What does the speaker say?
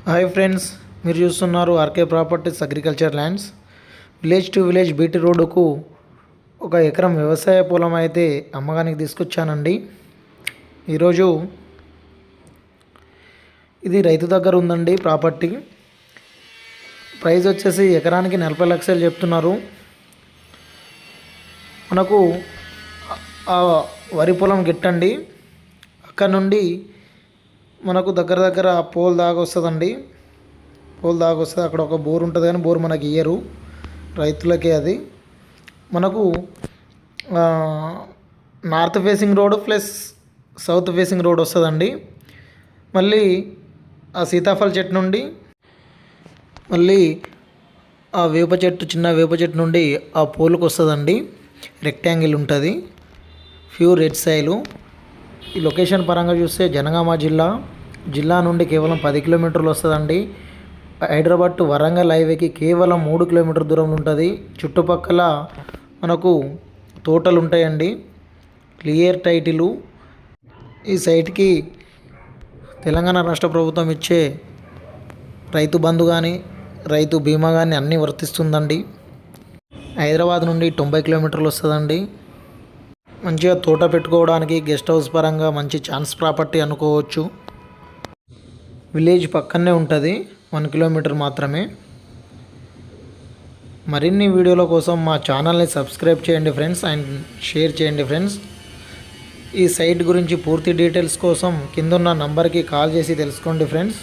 Hi friends, మీరు చూస్తున్నారు R K properties agriculture lands. Village to village BT రోడ్డుకు ఒక ఎకరం వ్యవసాయ పొలం అయితే అమ్మకానికి తీసుకొచ్చానండి. ఈరోజు ఇది రైతు దగ్గర ఉందండి. ప్రాపర్టీ ప్రైస్ వచ్చేసి ఎకరానికి 40 లక్షలు చెప్తున్నారు. మనకు ఆ వరి పొలం గిట్టండి. అక్కడ నుండి మనకు దగ్గర పోల్ దాకా వస్తుందండి. పోల్ దాకా వస్తుంది. అక్కడ ఒక బోర్ ఉంటుంది, కానీ బోర్ మనకి ఇయ్యరు, రైతులకే అది. మనకు north facing road plus south facing road వస్తుందండి. మళ్ళీ ఆ సీతాఫల చెట్టు నుండి మళ్ళీ ఆ వేప చెట్టు, చిన్న వేప చెట్టు నుండి ఆ పోల్కి వస్తుందండి. రెక్టాంగిల్ ఉంటుంది, ప్యూర్ రెడ్ సైలు. ఈ లొకేషన్ పరంగా చూస్తే జనగామ జిల్లా నుండి కేవలం 10 కిలోమీటర్లు వస్తుందండి. హైదరాబాద్ టు వరంగల్ హైవేకి కేవలం 3 కిలోమీటర్ దూరంలో ఉంటుంది. చుట్టుపక్కల మనకు తోటలు ఉంటాయండి. Clear title. ఈ సైట్కి తెలంగాణ రాష్ట్ర ప్రభుత్వం ఇచ్చే రైతు బంధు కానీ రైతు బీమా కానీ అన్నీ వర్తిస్తుందండి. హైదరాబాద్ నుండి 90 కిలోమీటర్లు వస్తుందండి. మంచిగా తోట పెట్టుకోవడానికి గెస్ట్ హౌస్ పరంగా మంచి ఛాన్స్ ప్రాపర్టీ అనుకోవచ్చు. విలేజ్ పక్కనే ఉంటుంది, 1 కిలోమీటర్ మాత్రమే. మరిన్ని వీడియోల కోసం మా ఛానల్ని సబ్స్క్రైబ్ చేయండి ఫ్రెండ్స్, అండ్ షేర్ చేయండి ఫ్రెండ్స్. ఈ సైట్ గురించి పూర్తి డీటెయిల్స్ కోసం కిందున్న నంబర్కి కాల్ చేసి తెలుసుకోండి ఫ్రెండ్స్.